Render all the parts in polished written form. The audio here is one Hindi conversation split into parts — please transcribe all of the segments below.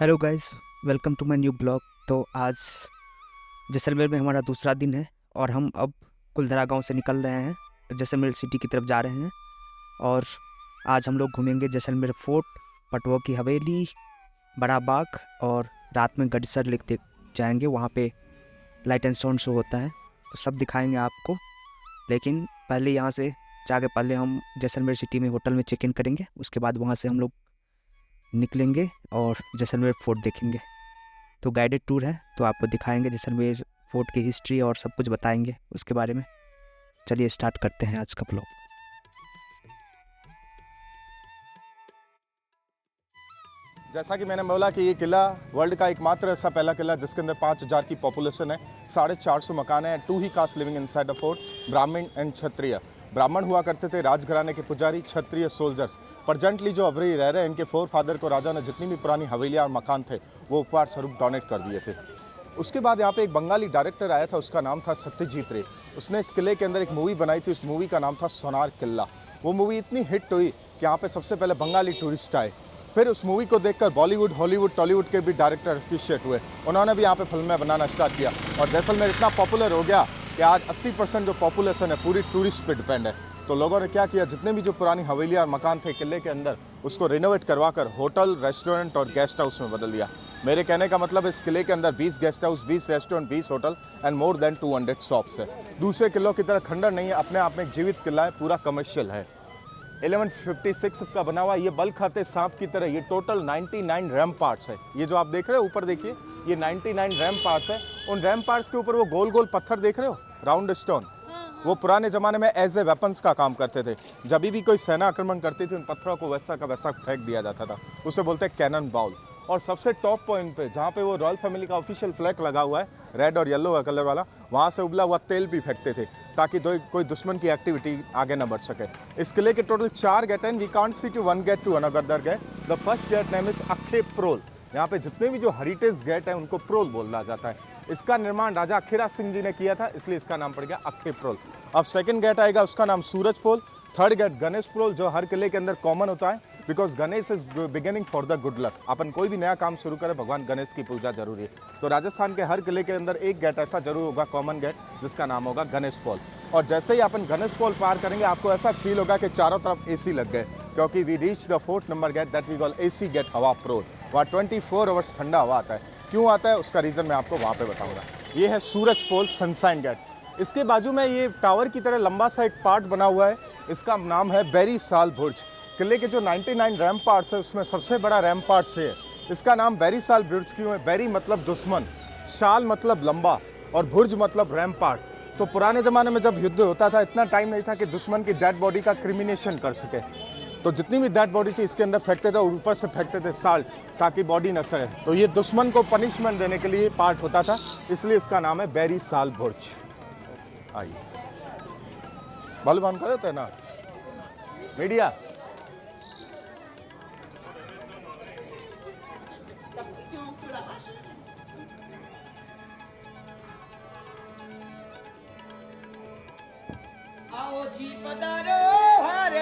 Hello guys, welcome to my new blog. तो आज जैसलमेर में हमारा दूसरा दिन है और हम अब कुलधरा गांव से निकल रहे हैं, जैसलमेर सिटी की तरफ जा रहे हैं। और आज हम लोग घूमेंगे जैसलमेर फोर्ट, पटवा की हवेली, बड़ा बाग और रात में गडसर लेक देख जाएंगे। वहाँ पे लाइट एंड साउंड शो होता है, तो सब दिखाएंगे आपको। लेकिन पहले यहाँ से जाके पहले हम जैसलमेर सिटी में होटल में चेक इन करेंगे। उसके बाद वहाँ से हम लोग निकलेंगे और जैसलमेर फोर्ट देखेंगे। तो गाइडेड टूर है, तो आपको दिखाएंगे जैसलमेर फोर्ट की हिस्ट्री और सब कुछ बताएंगे उसके बारे में। चलिए स्टार्ट करते हैं आज का ब्लॉग। जैसा कि मैंने बोला कि ये किला वर्ल्ड का एकमात्र ऐसा पहला किला जिसके अंदर 5000 की पॉपुलेशन है, 450 मकान है, 2 ही caste living inside the fort, Brahmin and Kshatriya. Brahmin हुआ करते थे राजघराने के पुजारी, क्षत्रिय सोल्जर्स। प्रजेंटली जो अभी रह रहे हैं, इनके फोर फादर को राजा ने जितनी भी पुरानी हवेलियाँ और मकान थे वो उपहार स्वरूप डोनेट कर दिए थे। उसके बाद यहाँ पे एक बंगाली डायरेक्टर आया था, उसका नाम था सत्यजीत रे। उसने इस किले के अंदर एक मूवी बनाई थी, उस मूवी का नाम था सोनार किला। वो मूवी इतनी हिट हुई कि यहाँ पे सबसे पहले बंगाली टूरिस्ट आए। फिर उस मूवी को देखकर बॉलीवुड, हॉलीवुड, टॉलीवुड के भी डायरेक्टर अप्रिशिएट हुए। उन्होंने भी यहाँ पे फिल्में बनाना स्टार्ट किया और जैसलमेर इतना पॉपुलर हो गया कि आज 80% जो पॉपुलेशन है पूरी टूरिस्ट पे डिपेंड है। तो लोगों ने क्या किया, जितने भी जो पुरानी हवेलियाँ और मकान थे किले के अंदर, उसको रिनोवेट करवाकर होटल, रेस्टोरेंट और गेस्ट हाउस में बदल दिया। मेरे कहने का मतलब इस किले के अंदर 20 guest house, 20 restaurant, 20 hotel and more than 200 shops है। दूसरे किलों की तरह खंडर नहीं है, अपने आप में एक जीवित किला है, पूरा कमर्शियल है। 1156 का बना हुआ, ये बल खाते सांप की तरह। ये टोटल 99 रैम पार्ट्स है। ये जो आप देख रहे हो ऊपर देखिए, ये 99 रैम पार्ट्स है। उन रैम पार्ट्स के ऊपर वो गोल गोल पत्थर देख रहे हो, राउंड स्टोन, वो पुराने ज़माने में एज ए वेपन्स का काम करते थे। जब भी कोई सेना आक्रमण करती थी, उन पत्थरों को वैसा का वैसा फेंक दिया जाता था। उसे बोलते हैं कैनन बाउल। और सबसे टॉप पॉइंट पे, जहाँ पे वो रॉयल फैमिली का ऑफिशियल फ्लैग लगा हुआ है, रेड और येलो कलर वाला, वहाँ से उबला हुआ तेल भी फेंकते थे ताकि कोई दुश्मन की एक्टिविटी आगे न बढ़ सके। इस किले के टोटल 4 गेट हैं। We can't see to one gate to another gate. The first gate name is Akhe Prol. यहाँ पे जितने भी जो हेरिटेज गेट हैं उनको प्रोल बोला जाता है। इसका निर्माण राजा अखीरा सिंह जी ने किया था, इसलिए इसका नाम पड़ गया अखे प्रोल। अब सेकंड गेट आएगा, उसका नाम सूरज पोल। थर्ड गेट गणेश प्रोल, जो हर किले के अंदर कॉमन होता है, because Ganesh is beginning for the good luck. अपन कोई भी नया काम शुरू करें, भगवान गणेश की पूजा जरूरी है। तो राजस्थान के हर किले के अंदर एक गेट ऐसा जरूर होगा, कॉमन गेट, जिसका नाम होगा गणेश पोल। और जैसे ही अपन गणेश पोल पार करेंगे, आपको ऐसा फील होगा कि चारों तरफ एसी लग गए, क्योंकि we reach the fourth number gate that we call as gate Hawa Pol. वहाँ 24 आवर्स ठंडा हवा आता है। क्यों आता है उसका रीज़न मैं आपको वहाँ पे बताऊँगा। ये है सूरज पोल सनसाइन गेट। इसके बाजू में ये टावर की तरह लंबा सा एक पार्ट बना हुआ है, इसका नाम है बेरी साल बुर्ज। किले के जो 99 रैम पार्ट्स है, उसमें सबसे बड़ा रैम पार्ट है। इसका नाम बेरी साल बुर्ज क्यों है? बेरी मतलब दुश्मन, साल मतलब लंबा और बुर्ज मतलब रैम पार्ट। तो पुराने ज़माने में जब युद्ध होता था, इतना टाइम नहीं था कि दुश्मन की डेड बॉडी का क्रिमिनेशन कर सके। तो जितनी भी डेड बॉडी थी इसके अंदर फेंकते थे और ऊपर से फेंकते थे साल्ट, ताकि बॉडी न सड़े। तो ये दुश्मन को पनिशमेंट देने के लिए पार्ट होता था, इसलिए इसका नाम है बेरी साल बुर्ज। आइए बालूबान का देते हैं ना मीडिया। आओ जी पधारो हर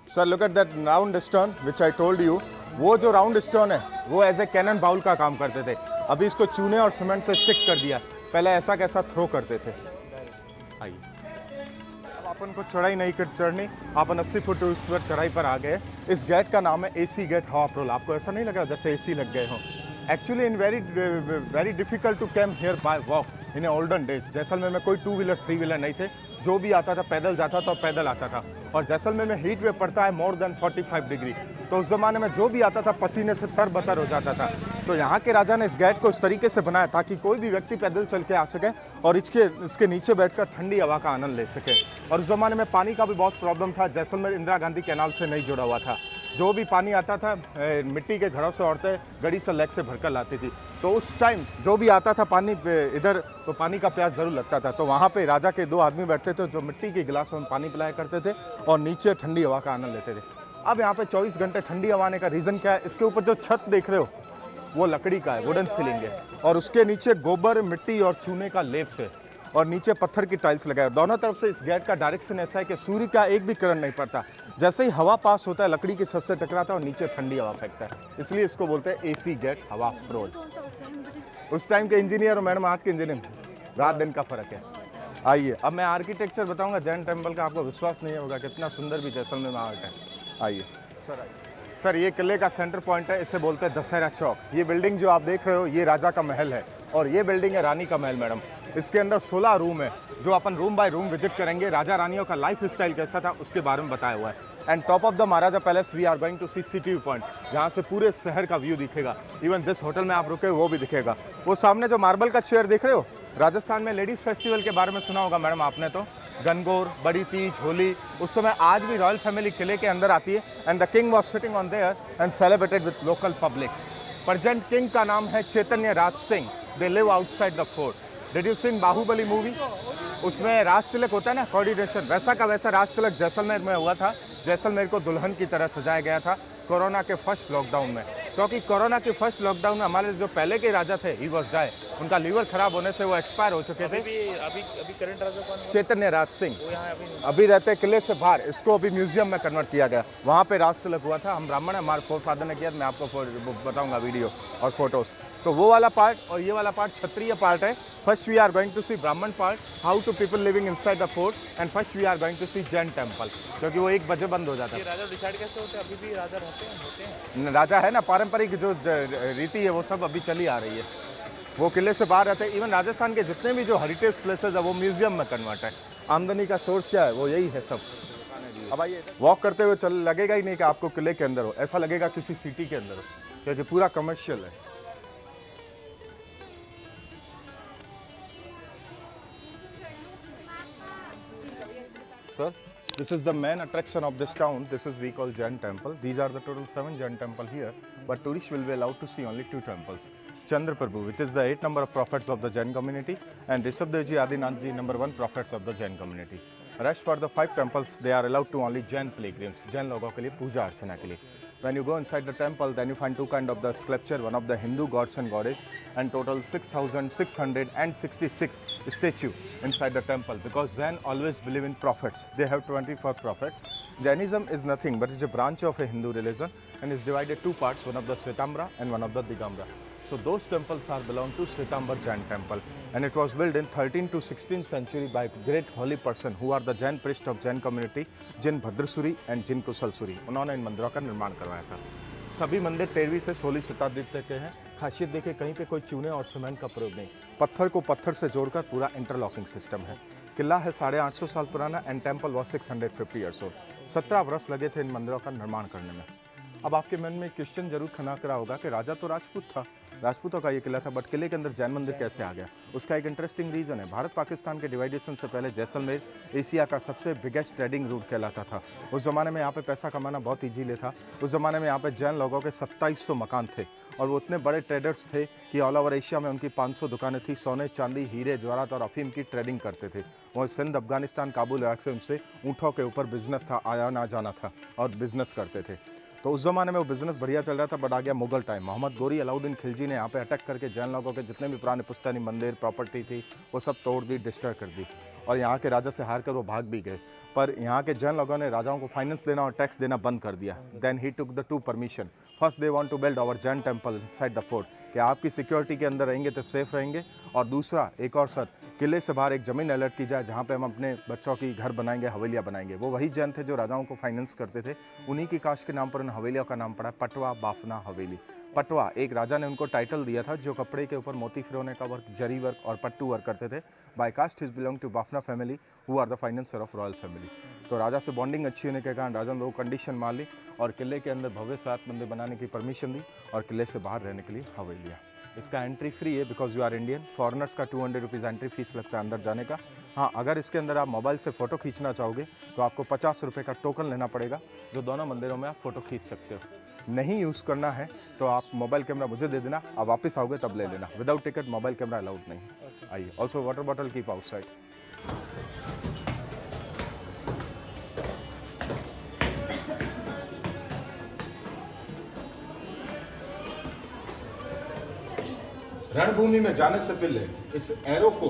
sir look at that round stone which I told you. वो जो राउंड स्टोन है वो एज ए कैनन बाउल का काम करते थे। अभी इसको चूने और सीमेंट से स्टिक कर दिया, पहले ऐसा कैसा थ्रो करते थे। आइए, अब अपन को चढ़ाई नहीं कर चढ़नी, अपन 80 फुट ऊपर चढ़ाई पर आ गए। इस गेट का नाम है एसी गेट हवा प्रोल। आपको ऐसा नहीं लगा जैसे एसी लग गए हों? Actually in very difficult to came here by walk in olden days. Jaisalmer में कोई 2 व्हीलर 3 व्हीलर नहीं थे, जो भी आता था पैदल जाता था और पैदल आता था। और जैसलमेर में हीट वेव पड़ता है मोर देन 45 डिग्री, तो उस ज़माने में जो भी आता था पसीने से तरबतर हो जाता था। तो यहाँ के राजा ने इस गेट को इस तरीके से बनाया ताकि कोई भी व्यक्ति पैदल चल के आ सके और इसके नीचे बैठकर ठंडी हवा का आनंद ले सके। और उस ज़माने में पानी का भी बहुत प्रॉब्लम था। जैसलमेर इंदिरा गांधी कैनाल से नहीं जुड़ा हुआ था। जो भी पानी आता था मिट्टी के घड़ों से औरतें गड़ी से लेक से भरकर लाती थी। तो उस टाइम जो भी आता था पानी इधर, तो पानी का प्यास ज़रूर लगता था। तो वहाँ पे राजा के 2 आदमी बैठते थे जो मिट्टी के गिलासों में पानी पिलाया करते थे और नीचे ठंडी हवा का आनंद लेते थे। अब यहाँ पे 24 घंटे ठंडी हवा आने का रीज़न क्या है? इसके ऊपर जो छत देख रहे हो वो लकड़ी का है, वुडन सीलिंग है, और उसके नीचे गोबर, मिट्टी और चूने का लेप है। और नीचे पत्थर की टाइल्स लगाए। दोनों तरफ से इस गेट का डायरेक्शन ऐसा है कि सूर्य का एक भी किरण नहीं पड़ता। जैसे ही हवा पास होता है लकड़ी की छत से टकराता है और नीचे ठंडी हवा फेंकता है, इसलिए इसको बोलते हैं एसी गेट हवा फ्रोज। उस टाइम के इंजीनियर और मैडम आज के इंजीनियर, रात दिन का फर्क है। आइए अब मैं आर्किटेक्चर बताऊंगा जैन टेम्पल का, आपको विश्वास नहीं होगा कितना सुंदर भी जैसलमेर में आर्ट है। आइए सर, आइए सर। ये किले का सेंटर पॉइंट है, इसे बोलते हैं दशहरा चौक। ये बिल्डिंग जो आप देख रहे हो ये राजा का महल है और ये बिल्डिंग है रानी का महल मैडम। इसके अंदर 16 रूम है जो अपन रूम बाय रूम विजिट करेंगे। राजा रानियों का लाइफ स्टाइल कैसा था उसके बारे में बताया हुआ है। And top of the Maharaja palace we are going to see city point, जहाँ से पूरे शहर का व्यू दिखेगा। इवन जिस होटल में आप रुके वो भी दिखेगा। वो सामने जो मार्बल का चेयर देख रहे हो, राजस्थान में लेडीज फेस्टिवल के बारे में सुना होगा मैडम आपने, तो गनगौर, बड़ी तीज, होली, उस समय आज भी रॉयल फैमिली किले के अंदर आती है। And the king was sitting on there and celebrated with local public. Present king का नाम है Chaitanya Raj Singh. They live outside the fort. Did you seen Baahubali movie? उसमें राज तिलक होता है ना, कोऑर्डिनेशन, वैसा का वैसा राज तिलक जैसलमेर में हुआ था। जैसलमेर को दुल्हन की तरह सजाया गया था कोरोना के फर्स्ट लॉकडाउन में, क्योंकि कोरोना के फर्स्ट लॉकडाउन में हमारे जो पहले के राजा थे ही वॉज डाई, उनका लीवर खराब होने से वो एक्सपायर हो चुके थे। अभी करंट राजा कौन है? चैतन्य राज सिंह वो यहाँ अभी रहते किले से बाहर। इसको अभी म्यूजियम में कन्वर्ट किया गया। वहाँ पे राज तिलक हुआ था। हम ब्राह्मण हैं, हमारे फोरफादर ने किया। मैं आपको बताऊंगा वीडियो और फोटोज। तो वो वाला पार्ट और ये वाला पार्ट क्षत्रिय पार्ट है। First we are going to see Brahmin part, how to people living inside the fort, and first we are going to see Jain temple, क्योंकि वो 1 बजे बंद हो जाता है। राजा डिसाइड कैसे होते हैं? अभी भी राजा रहते हैं, होते हैं। राजा है ना, पारंपरिक जो रीति है वो सब अभी चली आ रही है। वो किले से बाहर रहते हैं। इवन राजस्थान के जितने भी जो हेरिटेज प्लेसेस है वो म्यूजियम में कन्वर्ट है। आमदनी का सोर्स क्या है? वो यही है सब। अब आइए, वॉक करते हुए चल लगेगा ही नहीं कि आपको किले के अंदर हो, ऐसा लगेगा किसी सिटी के अंदर हो, क्योंकि पूरा कमर्शियल है। Sir, this is the main attraction of this town. This is we call Jain temple. These are the total 7 Jain temple here, but tourists will be allowed to see only 2 temples. Chandra Prabhu, which is the 8th number of prophets of the Jain community, and Rishabhdev Ji Adinath Ji, number 1 prophets of the Jain community. Rest for the 5 temples, they are allowed to only Jain pilgrims, Jain लोगों के लिए पूजा अर्चना के लिए। When you go inside the temple, then you find 2 kind of the sculpture, one of the Hindu gods and goddess, and total 6,666 statue inside the temple, because Jain always believe in prophets. They have 24 prophets. Jainism is nothing but it's a branch of a Hindu religion and is divided 2 parts, one of the Shvetambara and one of the Digambara. So those temples are belong to Shvetambara Jain temple, and it was built in 13th to 16th century by great holy person who are the Jain priest of Jain community, Jin भद्रसुरी and जिन कुशलसुरी। उन्होंने इन मंदिरों का निर्माण करवाया था। सभी मंदिर 13वीं से 16वीं शताब्दी तक के हैं। खासियत देखिए, कहीं पे कोई चूने और सीमेंट का प्रयोग नहीं, पत्थर को पत्थर से जोड़कर पूरा इंटरलॉकिंग सिस्टम है। किला है 850 साल पुराना and temple was 650 years old. 17 वर्ष लगे थे इन मंदिरों का निर्माण करने में। अब आपके मन में क्वेश्चन जरूर खना करा होगा कि राजा तो राजपूत था, राजपूतों का ये किला था, बट किले के अंदर जैन मंदिर कैसे आ गया? उसका एक इंटरेस्टिंग रीज़न है। भारत पाकिस्तान के डिवाइडेशन से पहले जैसलमेर एशिया का सबसे बिगेस्ट ट्रेडिंग रूट कहलाता था। उस ज़माने में यहाँ पे पैसा कमाना बहुत ईजीली था। उस ज़माने में यहाँ पे जैन लोगों के 2700 मकान थे और वो इतने बड़े ट्रेडर्स थे कि ऑल ओवर एशिया में उनकी 500 दुकानें थी। सोने, चांदी, हीरे, जवाहरात और अफीम की ट्रेडिंग करते थे। वो सिंध, अफगानिस्तान, काबुल, इराक से उनसे ऊँटों के ऊपर बिजनेस था, आया ना जाना था और बिजनेस करते थे। तो उस ज़माने में वो बिज़नेस बढ़िया चल रहा था, बट आ गया मुगल टाइम। मोहम्मद गोरी अलाउद्दीन खिलजी ने यहाँ पे अटैक करके जैन लोगों के जितने भी पुराने पुश्तैनी मंदिर, प्रॉपर्टी थी, वो सब तोड़ दी, डिस्ट्रॉय कर दी और यहाँ के राजा से हार कर वो भाग भी गए। पर यहाँ के जैन लोगों ने राजाओं को फाइनेंस देना और टैक्स देना बंद कर दिया। Then he took the 2 permission. First they want to build our Jain temple inside the fort, कि आपकी सिक्योरिटी के अंदर रहेंगे तो सेफ रहेंगे, और दूसरा एक और शर्त, किले से बाहर एक ज़मीन अलर्ट की जाए जहाँ पे हम अपने बच्चों की घर बनाएंगे, हवेलियाँ बनाएंगे। वो वही जैन थे जो राजाओं को फाइनेंस करते थे। उन्हीं की कास्ट के नाम पर उन हवेलियों का नाम पड़ा पटवा बाफना हवेली। पटवा एक राजा ने उनको टाइटल दिया था जो कपड़े के ऊपर मोती फिरोने का वर्क, जरी वर्क और पट्टू वर्क करते थे। By caste his belong to Bafna family who are the financer of royal family. तो राजा से बॉन्डिंग अच्छी होने के कारण राजा ने वो कंडीशन मान ली और किले के अंदर भव्य 7 मंदिर बनाने की परमिशन दी और किले से बाहर रहने के लिए हवेलियाँ। इसका एंट्री फ्री है because you are Indian. Foreigners का 200 रुपीज़ एंट्री फीस लगता है अंदर जाने का। हाँ, अगर इसके अंदर आप मोबाइल से फ़ोटो खींचना चाहोगे तो आपको 50 रुपये का टोकन लेना पड़ेगा, जो दोनों मंदिरों में आप फ़ोटो खींच सकते हो। नहीं यूज़ करना है तो आप मोबाइल कैमरा मुझे दे देना, आप वापस आओगे तब ले लेना। Without ticket mobile camera allowed नहीं। आइए, also water bottle keep outside. रणभूमि में जाने से पहले इस एरो को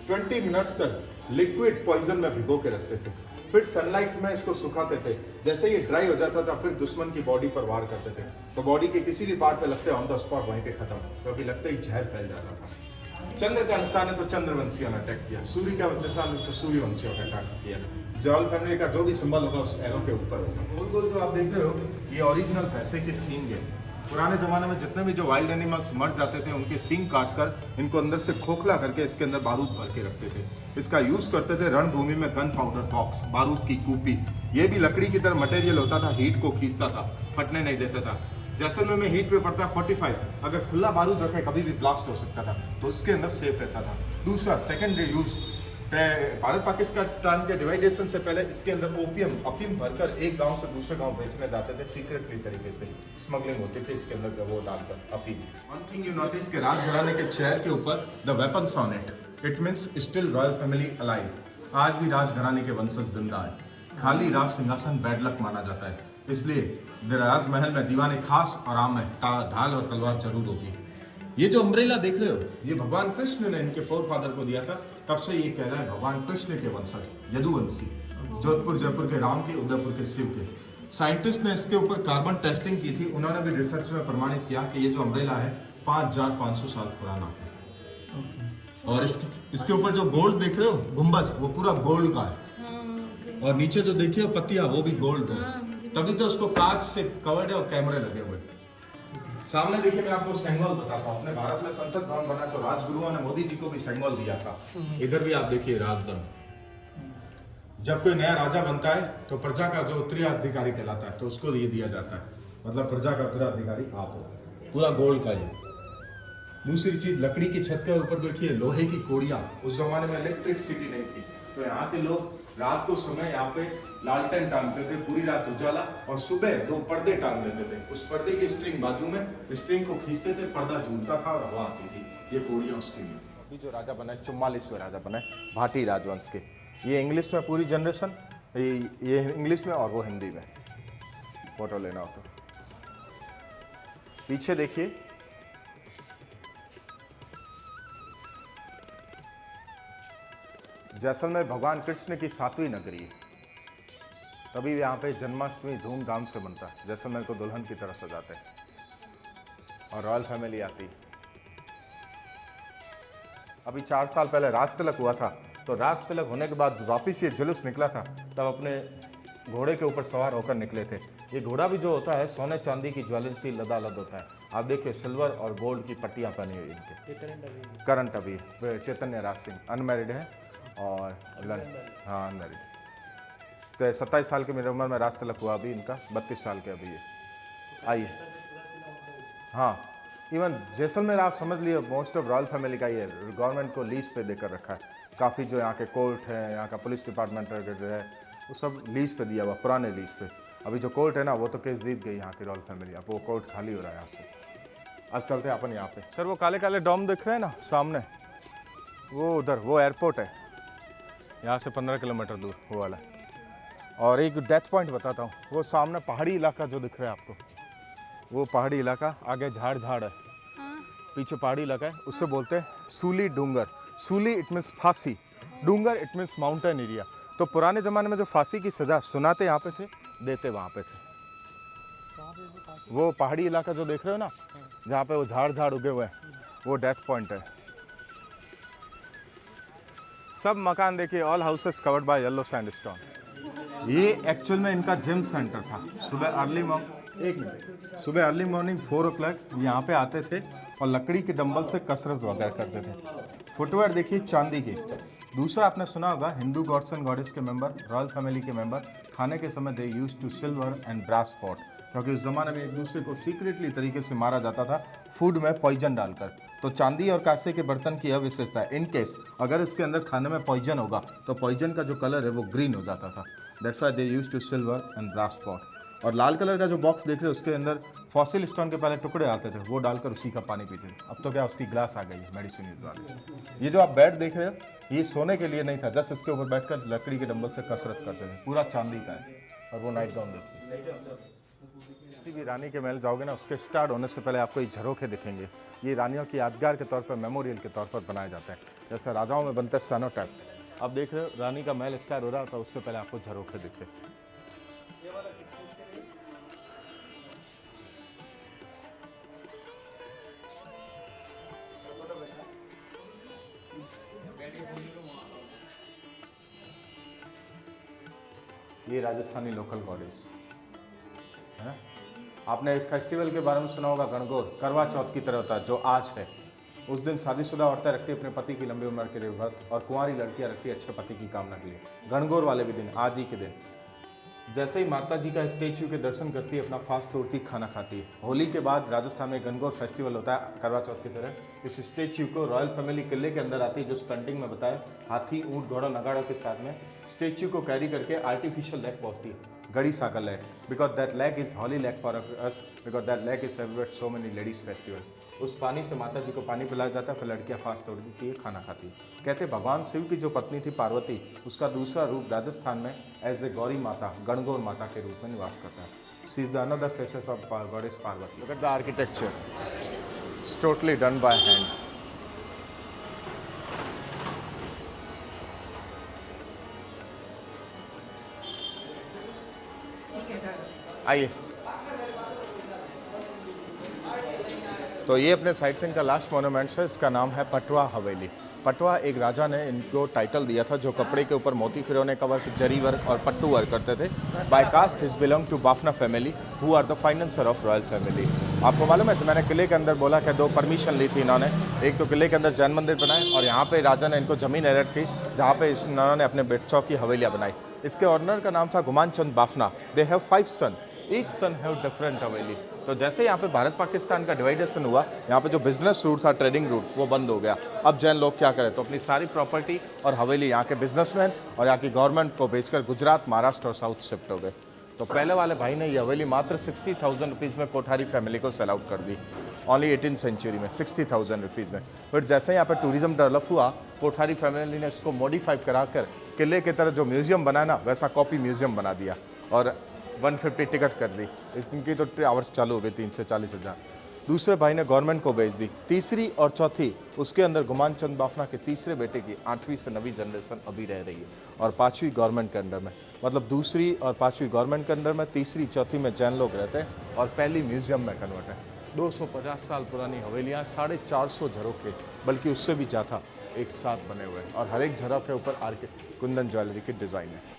20 मिनट्स तक लिक्विड पॉइजन में भिगो के रखते थे, फिर सनलाइट में इसको सुखाते थे। जैसे ये ड्राई हो जाता था फिर दुश्मन की बॉडी पर वार करते थे, तो बॉडी के किसी भी पार्ट पे लगते ऑन द स्पॉट वहीं पे खत्म, क्योंकि लगते ही जहर फैल जाता था। चंद्र का निशान है तो चंद्रवंशियों ने अटैक किया, सूर्य का निशान है तो सूर्यवंशियों ने अटैक किया। रॉयल फैमिली का जो भी सिंबल होगा उस एरो के ऊपर होगा। गोल गोल जो आप देख रहे हो ये ओरिजिनल पैसे के सींग है। पुराने ज़माने में जितने भी जो वाइल्ड एनिमल्स मर जाते थे उनके सींग काट कर इनको अंदर से खोखला करके इसके अंदर बारूद भर के रखते थे। इसका यूज़ करते थे रणभूमि में गन पाउडर बॉक्स, बारूद की कूपी। ये भी लकड़ी की तरह मटेरियल होता था, हीट को खींचता था, फटने नहीं देता था। जैसलमेर में हीट पे पड़ता 45, अगर खुला बारूद रखे कभी भी ब्लास्ट हो सकता था, तो उसके अंदर सेफ रहता था। दूसरा सेकेंडरी यूज, भारत पाकिस्तान के डिवाइडेशन से पहले इसके अंदर ओपियम अफीम भरकर एक गांव से दूसरे गांव बेचने जाते थे, सीक्रेटली तरीके से स्मगलिंग होती थी इसके अंदर वो डालकर अफीम। वन थिंग यू नोटिस के राजघराने के चेयर के ऊपर the weapons on it means still royal family alive. आज भी राजघराने के वंशज जिंदा है। खाली राज सिंहासन बैड लक माना जाता है, इसलिए राजमहल में दीवाने खास और आम में ढाल और तलवार जरूर होगी। ये जो अम्ब्रेला देख रहे हो ये भगवान कृष्ण ने इनके फोर फादर को दिया था, तब से ये कहला है भगवान कृष्ण के वंशज यदुवंशी। जोधपुर जयपुर के राम के, उदयपुर के शिव के। साइंटिस्ट ने इसके ऊपर कार्बन टेस्टिंग की थी, उन्होंने भी रिसर्च में प्रमाणित किया कि ये जो अम्ब्रेला है 5500 साल पुराना है। और इसके ऊपर जो गोल्ड देख रहे हो गुंबज, वो पूरा गोल्ड का है। और नीचे जो देखिए पत्तियां वो भी गोल्ड है, तभी तो उसको कांच से कवर्ड है और कैमरे लगे हुए। सामने देखिए मैं आपको सेंगोल बताता हूँ। अपने भारत में संसद भवन बना तो राजगुरुओं ने मोदी जी को भी सेंगोल दिया था। इधर भी आप देखिए राजदंड। जब कोई नया राजा बनता है तो प्रजा का जो उत्तराधिकारी कहलाता है तो उसको ये दिया जाता है, मतलब प्रजा का उत्तराधिकारी आप हो। पूरा गोल्ड का ये। दूसरी चीज लकड़ी की छत के ऊपर देखिए लोहे की कोड़ियां। उस जमाने में इलेक्ट्रिसिटी नहीं थी, तो यहाँ के लोग रात को समय यहाँ पे लालटेन टांगते थे, पूरी रात उजाला, और सुबह 2 पर्दे टांग देते थे। उस पर्दे की स्ट्रिंग बाजू में, स्ट्रिंग को खींचते थे, पर्दा झूलता था और हवा आती थी। ये कोड़ियां उसके लिए। अभी जो राजा बना है 44वें राजा बना है भाटी राजवंश के। ये इंग्लिश में पूरी जनरेशन, ये इंग्लिश में और वो हिंदी में। फोटो लेना हो तो पीछे देखिए, जैसलमेर भगवान कृष्ण की 7वीं नगरी है, तभी यहाँ पे जन्माष्टमी धूमधाम से बनता है। जैसलमेर को दुल्हन की तरह सजाते हैं और रॉयल फैमिली आती है। अभी 4 साल पहले राज तिलक हुआ था, तो राज तिलक होने के बाद वापिस ये जुलूस निकला था, तब अपने घोड़े के ऊपर सवार होकर निकले थे। ये घोड़ा भी जो होता है सोने चांदी की ज्वेलरी से लदालद होता है। आप देखिए सिल्वर और गोल्ड की पट्टियाँ पहनी हुई इनके। करंट अभी चैतन्य राज सिंह अनमैरिड है और हाँ अनमैरिड। तो 27 साल की मेरी उम्र में राज तिलक हुआ, अभी इनका 32 साल के अभी ये। आइए, हाँ इवन जैसलमेर आप समझ लिए मोस्ट ऑफ रॉयल फैमिली का ये गवर्नमेंट को लीज पे देकर रखा है। काफ़ी जो यहाँ के कोर्ट है, यहाँ का पुलिस डिपार्टमेंट जो है, वो सब लीज पे दिया हुआ, पुराने लीज पे। अभी जो कोर्ट है ना वो तो केस जीत गई यहाँ की रॉयल फैमिली, अब वो कोर्ट खाली हो रहा है यहाँ से। अब चलते हैं अपन यहाँ पे। सर वो काले काले डॉम दिख रहे हैं ना सामने, वो उधर वो एयरपोर्ट है, यहाँ से 15 किलोमीटर दूर वो वाला। और एक डेथ पॉइंट बताता हूँ, वो सामने पहाड़ी इलाका जो दिख रहा है आपको, वो पहाड़ी इलाका, आगे झाड़ झाड़ है, पीछे पहाड़ी इलाका है, उससे बोलते हैं सूली डूंगर। सूली इट मीन्स फांसी, डूंगर इट मीन्स माउंटेन एरिया। तो पुराने ज़माने में जो फांसी की सज़ा सुनाते यहाँ पे थे, देते वहाँ पे थे। वो पहाड़ी इलाका जो देख रहे हो ना, जहाँ पे वो झाड़ झाड़ उगे हुए हैं, वो डेथ पॉइंट है। सब मकान देखिए, all houses covered by yellow sandstone. ये एक्चुअल में इनका जिम सेंटर था। सुबह अर्ली मॉर्निंग 4 o'clock यहाँ पे आते थे और लकड़ी के डंबल से कसरत वगैरह करते थे। फुटवेयर देखिए चांदी के। दूसरा आपने सुना होगा, हिंदू गॉड्स एंड गॉडेस के मेंबर, रॉयल फैमिली के मेंबर खाने के समय they use to silver and brass pot, क्योंकि उस जमाने में एक दूसरे को सीक्रेटली तरीके से मारा जाता था फूड में पॉइजन डालकर। तो चांदी और कांसे के बर्तन की यह विशेषता है, इन केस अगर इसके अंदर खाने में पॉइजन होगा तो पॉइजन का जो कलर है वो ग्रीन हो जाता था। That's why they use to silver and brass pot. और लाल कलर का जो बॉक्स देख रहे हो उसके अंदर फॉसिल स्टोन के पहले टुकड़े आते थे, वो डालकर उसी का पानी पीते थे। अब तो क्या उसकी ग्लास आ गई है मेडिसिन यूज वाली। ये जो आप बेड देख रहे हो ये सोने के लिए नहीं था, जस्ट इसके ऊपर बैठकर लकड़ी के डंबल से कसरत करते थे। पूरा चांदी का है। और वो नाइट गाउन देखिए, किसी भी रानी के महल जाओगे ना, उसके स्टार्ट होने से पहले आपको ये झरोखे दिखेंगे। ये रानियों की यादगार के तौर पर, मेमोरियल के तौर पर बनाए जाते हैं। जैसे राजाओं में बनते सैनोटैप्स, आप देख रहे हो रानी का महल स्टार्ट हो रहा था, उससे पहले आपको झरोखे दिखे। ये राजस्थानी लोकल गॉडेस है। आपने एक फेस्टिवल के बारे में सुना होगा, गणगौर, करवा चौथ की तरह होता है, जो आज है। उस दिन शादीशुदा औरतें रखती अपने पति की लंबी उम्र के लिए व्रत, और कुंवारी लड़कियां रखती अच्छे पति की कामना के लिए। गणगौर वाले भी दिन, आज ही के दिन, जैसे ही माता जी का स्टेच्यू के दर्शन करती है, अपना फास्ट तोड़ती, खाना खाती है। होली के बाद राजस्थान में गणगौर फेस्टिवल होता है करवा चौथ की तरह। इस स्टेच्यू को रॉयल फैमिली किले के अंदर आती है, जो स्टंटिंग में बताया, हाथी, ऊंट, घोड़ा, नगाड़ों के साथ में स्टेच्यू को कैरी करके आर्टिफिशियल लेक पहुंचती है, Gadi Sagar lake, because that lake is holy lake for us, because that lake is celebrate so many ladies festival. उस पानी से माता जी को पानी पिलाया जाता है, फिर लड़कियां फास्ट तोड़ती है, खाना खाती है। कहते हैं भगवान शिव की जो पत्नी थी पार्वती, उसका दूसरा रूप राजस्थान में एज ए गौरी माता, गणगौर माता के रूप में निवास करता है। She is the another faces of goddess Parvati. Look at the architecture, it's totally done by hand. आइए, तो ये अपने साइड सीन का लास्ट मोनूमेंट्स है। इसका नाम है पटवा हवेली। पटवा एक राजा ने इनको टाइटल दिया था, जो कपड़े के ऊपर मोती फिरोने का वर्क, जरी वर्क और पट्टू वर्क करते थे। By caste his belong to Bafna family, who are the financer of royal family. आपको मालूम है, तो मैंने किले के अंदर बोला कि 2 परमिशन ली थी इन्होंने। एक तो किले के अंदर जैन मंदिर बनाए, और यहाँ पे राजा ने इनको जमीन अलर्ट की, जहाँ पे इन्होंने अपने बेटचौक की हवेलियाँ बनाई। इसके ऑनर का नाम था Guman Chand Bafna. They have 5 son, each son have different haveli. तो जैसे यहाँ पे भारत पाकिस्तान का डिवाइडेशन हुआ, यहाँ पे जो बिजनेस रूट था, ट्रेडिंग रूट, वो बंद हो गया। अब जैन लोग क्या करें, तो अपनी सारी प्रॉपर्टी और हवेली यहाँ के बिजनेसमैन और यहाँ की गवर्नमेंट को बेचकर गुजरात, महाराष्ट्र और साउथ शिफ्ट हो गए। तो पहले वाले भाई ने ये हवेली मात्र 60,000 रुपीज़ में कोठारी फैमिली को सेल आउट कर दी, ओनली 18th सेंचुरी में 60,000 रुपीज़ में। बट जैसे यहाँ पर टूरिज्म डेवलप हुआ, कोठारी फैमिली ने इसको मॉडिफाई कराकर किले की तरह जो म्यूजियम बनाना, वैसा कॉपी म्यूजियम बना दिया, और 150 टिकट कर दी। इनकी तो आवर्स चालू हो गई 30 से 40,000। दूसरे भाई ने गवर्नमेंट को बेच दी। तीसरी और चौथी, उसके अंदर गुमान चंद बाफना के तीसरे बेटे की 8वीं से 9वीं जनरेशन अभी रह रही है, और 5वीं गवर्नमेंट के अंडर में। मतलब दूसरी और 5वीं गवर्नमेंट के अंडर में, तीसरी चौथी में जैन लोग रहते हैं, और पहली म्यूजियम में कन्वर्ट है। 250 साल पुरानी हवेलियाँ, 450 झरोखे, बल्कि उससे भी ज़्यादा, एक साथ बने हुए हैं, और हर एक झरोखे के ऊपर कुंदन ज्वेलरी की डिज़ाइन है।